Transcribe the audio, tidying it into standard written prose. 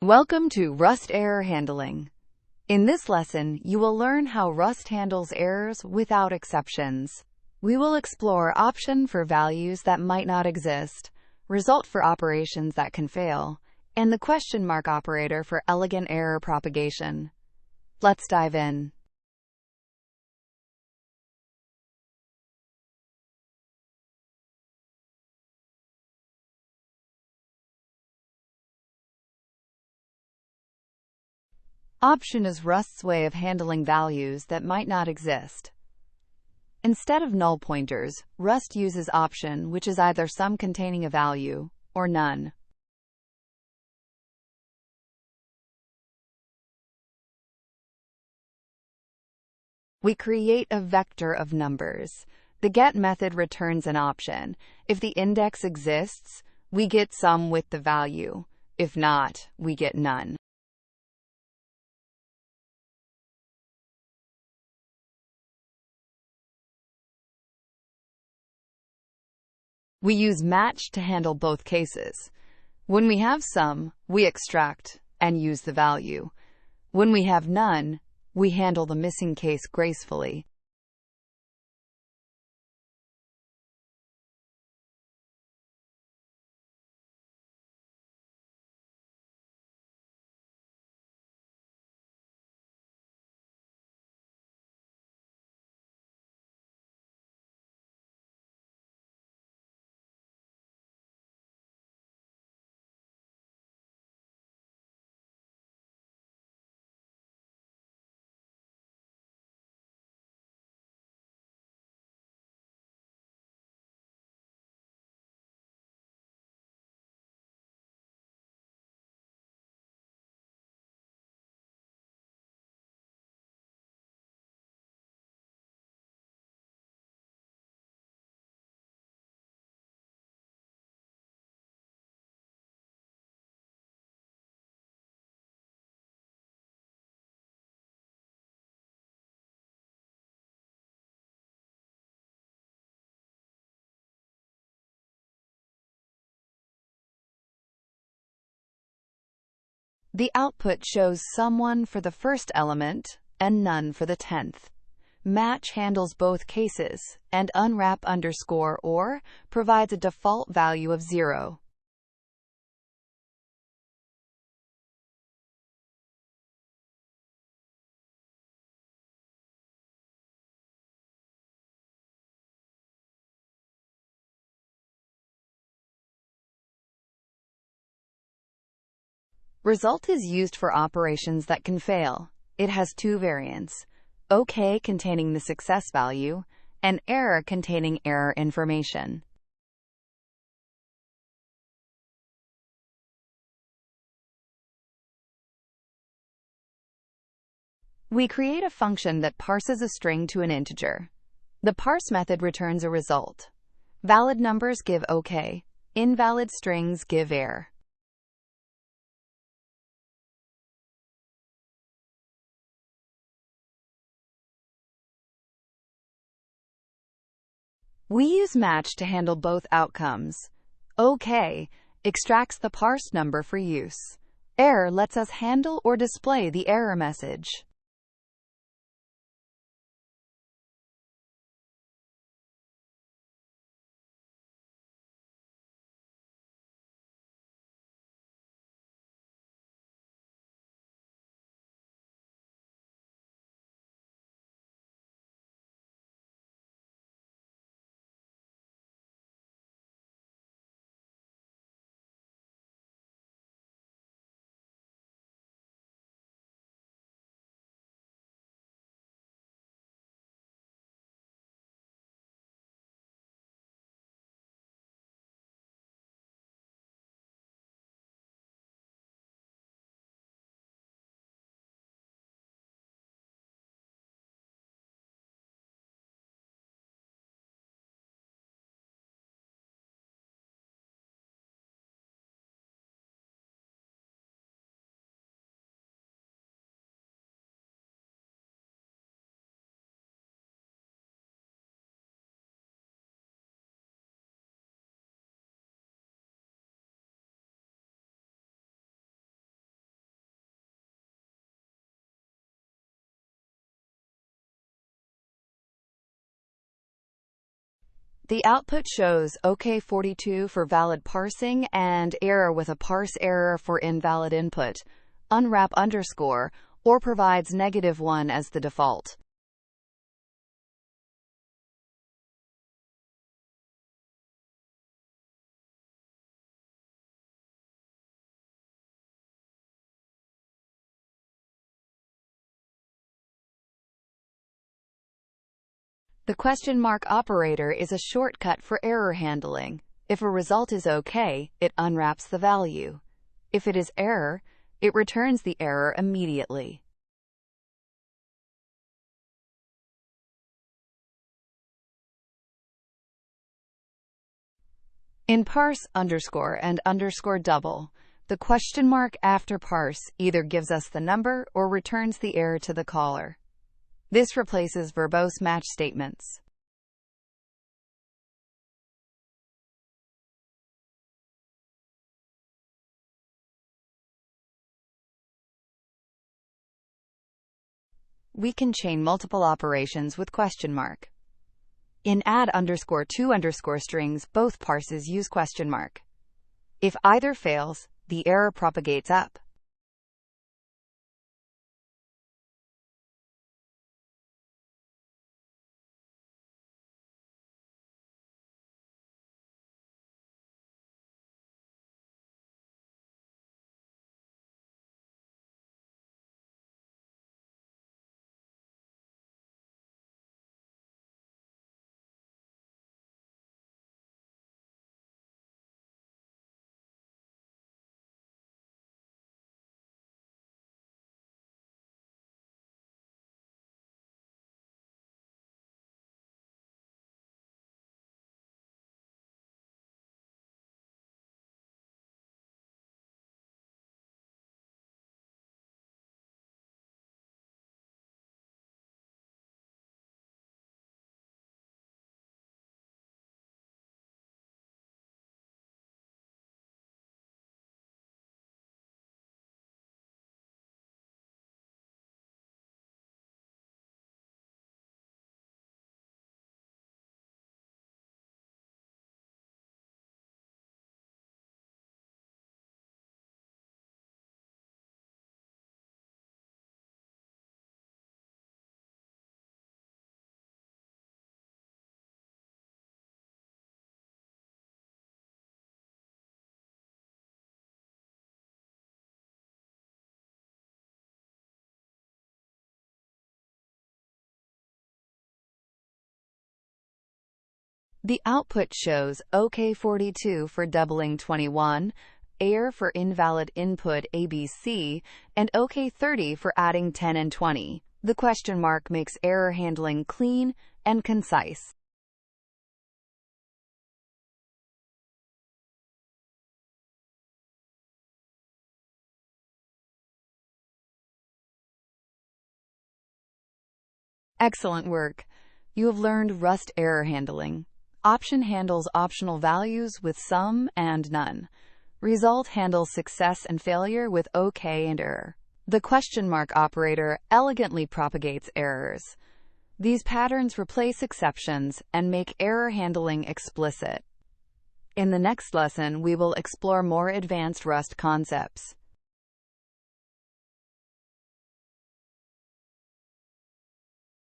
Welcome to Rust Error Handling. In this lesson, you will learn how Rust handles errors without exceptions. We will explore option for values that might not exist, result for operations that can fail, and the question mark operator for elegant error propagation. Let's dive in. Option is Rust's way of handling values that might not exist. Instead of null pointers, Rust uses option, which is either sum containing a value or none. We create a vector of numbers. The get method returns an option. If the index exists, we get sum with the value. If not, we get none. We use match to handle both cases. When we have sum, we extract and use the value. When we have none, we handle the missing case gracefully. The output shows someone for the first element and none for the 10th. Match handles both cases, and unwrap underscore or provides a default value of 0. Result is used for operations that can fail. It has two variants: OK containing the success value, and error containing error information. We create a function that parses a string to an integer. The parse method returns a result. Valid numbers give OK. Invalid strings give error. We use match to handle both outcomes. OK extracts the parsed number for use. Error lets us handle or display the error message. The output shows OK42 for valid parsing and error with a parse error for invalid input, unwrap underscore, or provides -1 as the default. The question mark operator is a shortcut for error handling. If a result is OK, it unwraps the value. If it is error, it returns the error immediately. In parse underscore and underscore double, the question mark after parse either gives us the number or returns the error to the caller. This replaces verbose match statements. We can chain multiple operations with question mark. In add underscore to underscore strings, both parses use question mark. If either fails, the error propagates up. The output shows OK42 for doubling 21, error for invalid input ABC, and OK30 for adding 10 and 20. The question mark makes error handling clean and concise. Excellent work! You have learned Rust error handling. Option handles optional values with some and none. Result handles success and failure with OK and Err. The question mark operator elegantly propagates errors. These patterns replace exceptions and make error handling explicit. In the next lesson, we will explore more advanced Rust concepts.